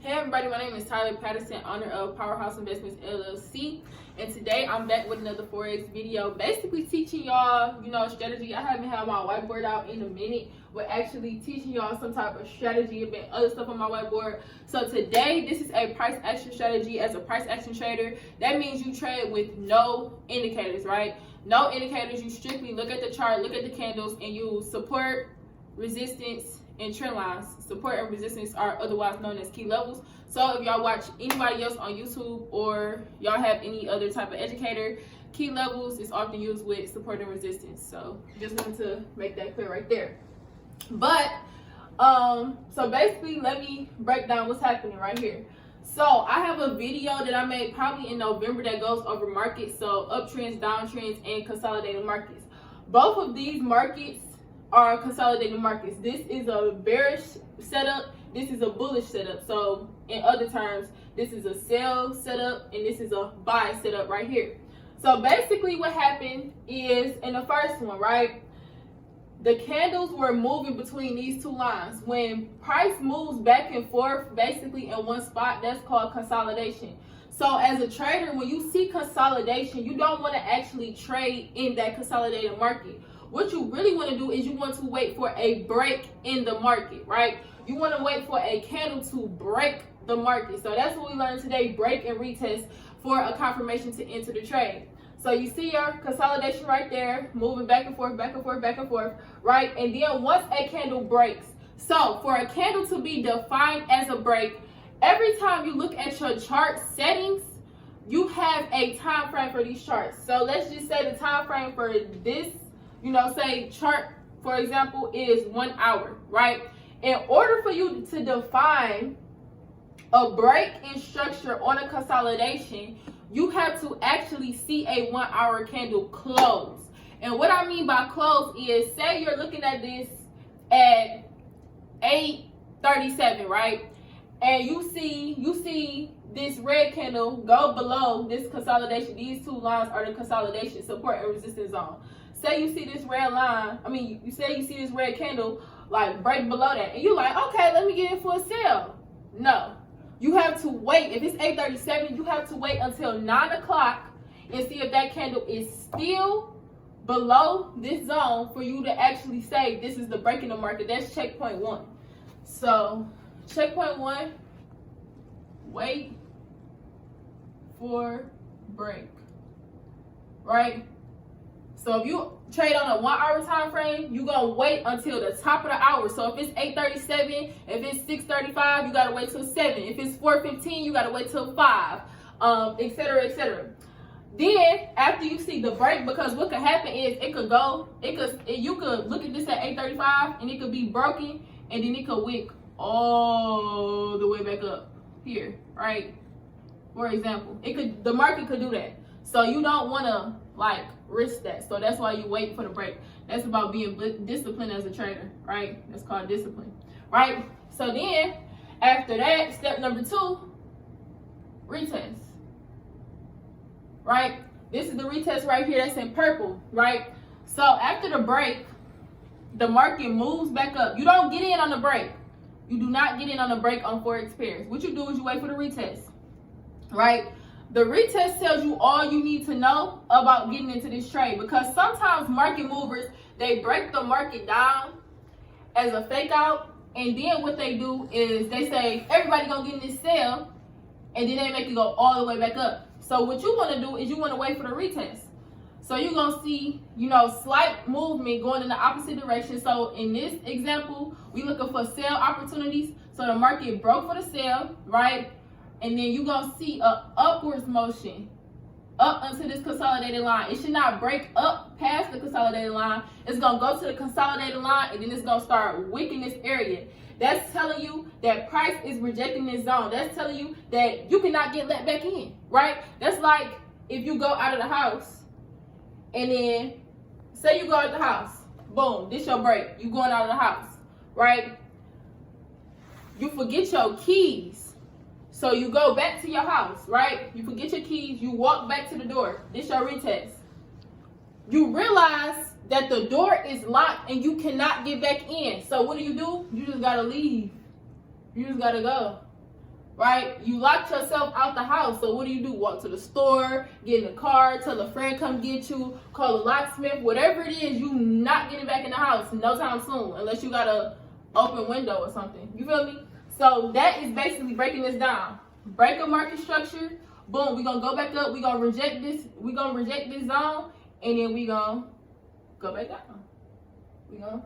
Hey everybody, my name is Tyler Patterson, owner of Powerhouse Investments LLC, and today I'm back with another Forex video, basically teaching y'all, strategy. I haven't had my whiteboard out in a minute, but actually teaching y'all some type of strategy and other stuff on my whiteboard. So today, this is a price action strategy. As a price action trader, that means you trade with no indicators, right? No indicators. You strictly look at the chart, look at the candles, and you support, resistance, and trend lines. Support and resistance are otherwise known as key levels. So if y'all watch anybody else on YouTube or y'all have any other type of educator, key levels is often used with support and resistance. So just wanted to make that clear right there. But so basically, let me break down what's happening right here. So I have a video that I made probably in November that goes over markets, so uptrends, downtrends, and consolidated markets. Both of these markets are consolidated markets. This is a bearish setup, this is a bullish setup. So in other terms, this is a sell setup and this is a buy setup right here. So basically what happened is, in the first one, right, the candles were moving between these two lines. When price moves back and forth basically in one spot, that's called consolidation. So as a trader, when you see consolidation, you don't want to actually trade in that consolidated market. What you really want to do is you want to wait for a break in the market, right? You want to wait for a candle to break the market. So that's what we learned today, break and retest for a confirmation to enter the trade. So you see your consolidation right there, moving back and forth, back and forth, back and forth, right? And then once a candle breaks, so for a candle to be defined as a break, every time you look at your chart settings, you have a time frame for these charts. So let's just say the time frame for this, say chart, for example, is 1 hour, right? In order for you to define a break in structure on a consolidation, you have to actually see a 1 hour candle close. And what I mean by close is, say you're looking at this at 8:37, right? And you see this red candle go below this consolidation. These two lines are the consolidation, support and resistance zone. Say you see this red line, you say you see this red candle like break below that, and you're like, okay, let me get in for a sell. No, you have to wait. If it's 8:37, you have to wait until 9 o'clock and see if that candle is still below this zone for you to actually say this is the break in the market. That's checkpoint 1. So checkpoint 1, wait for break, right? So if you trade on a 1 hour time frame, you're going to wait until the top of the hour. So if it's 8:37, if it's 6:35, you got to wait till 7. If it's 4:15, you got to wait till 5, etc., etc. Then after you see the break, because what could happen is you could look at this at 8:35 and it could be broken, and then it could wick all the way back up here, right? For example, the market could do that. So you don't want to risk that. So that's why you wait for the break. That's about being disciplined as a trader, right? That's called discipline, right? So then after that, step number 2, retest, right? This is the retest right here that's in purple, right? So after the break, the market moves back up. You don't get in on the break. You do not get in on the break on Forex pairs. What you do is you wait for the retest, right? The retest tells you all you need to know about getting into this trade, because sometimes market movers, they break the market down as a fake out, and then what they do is they say everybody gonna get in this sell, and then they make it go all the way back up. So what you want to do is you want to wait for the retest. So you're gonna see, slight movement going in the opposite direction. So in this example, we looking for sell opportunities. So the market broke for the sell, right? And then you're going to see a upwards motion up until this consolidated line. It should not break up past the consolidated line. It's going to go to the consolidated line, and then it's going to start wicking this area. That's telling you that price is rejecting this zone. That's telling you that you cannot get let back in, right? That's like if you go out of the house, and then say you go out of the house. Boom, this your break. You going out of the house, right? You forget your keys. So you go back to your house, right? You forget your keys, you walk back to the door. This your retest. You realize that the door is locked and you cannot get back in. So what do? You just gotta leave. You just gotta go. right? You locked yourself out the house. So what do? Walk to the store, get in the car, tell a friend come get you, call a locksmith, whatever it is, you not getting back in the house no time soon, unless you got a open window or something. You feel me? So that is basically breaking this down. Break a market structure. Boom, we're gonna go back up, we're gonna reject this zone, and then we gonna go back down. We gonna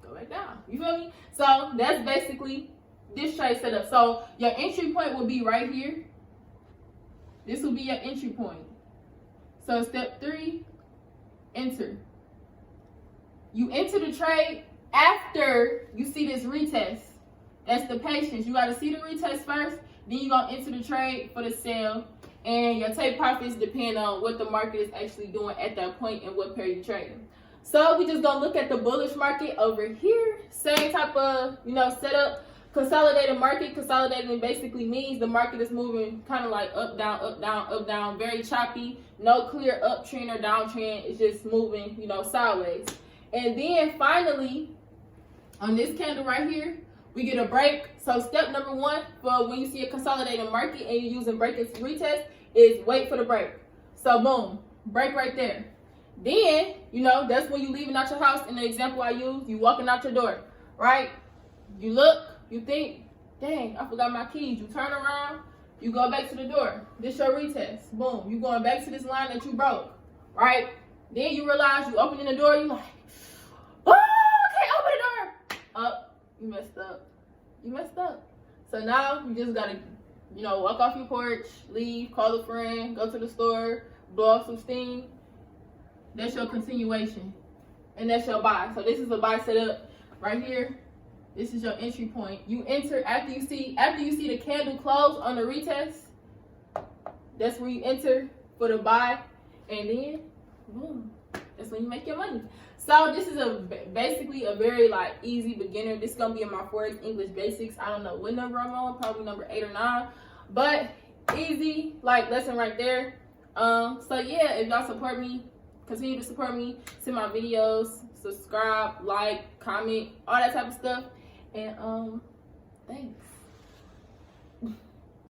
go back down. You feel me? So that's basically this trade setup. So your entry point will be right here. This will be your entry point. So step 3, enter. You enter the trade after you see this retest. That's the patience. You gotta see the retest first, then you're gonna enter the trade for the sell. And your take profits depend on what the market is actually doing at that point and what pair you're trading. So we just gonna look at the bullish market over here. Same type of, setup. Consolidated market. Consolidating basically means the market is moving kind of like up, down, up, down, up, down. Very choppy. No clear uptrend or downtrend. It's just moving, sideways. And then finally, on this candle right here, we get a break. So step number 1 for when you see a consolidated market and you're using break and retest is wait for the break. So boom, break right there. Then, that's when you leaving out your house. In the example I used, you walking out your door, right? You look, you think, dang, I forgot my keys. You turn around, you go back to the door. This your retest. Boom, you going back to this line that you broke, right? Then you realize you opening the door, you like, oh, I can't open the door. Up, you messed up. You messed up. So now you just gotta, walk off your porch, leave, call a friend, go to the store, blow off some steam. That's your continuation. And that's your buy. So this is a buy setup right here. This is your entry point. You enter after you see the candle close on the retest. That's where you enter for the buy. And then, boom, that's when you make your money. So this is basically a very easy beginner. This is gonna be in my Forex English basics. I don't know what number I'm on, probably number 8 or 9. But easy, lesson right there. So yeah, if y'all support me, continue to support me, see my videos, subscribe, like, comment, all that type of stuff. And thanks.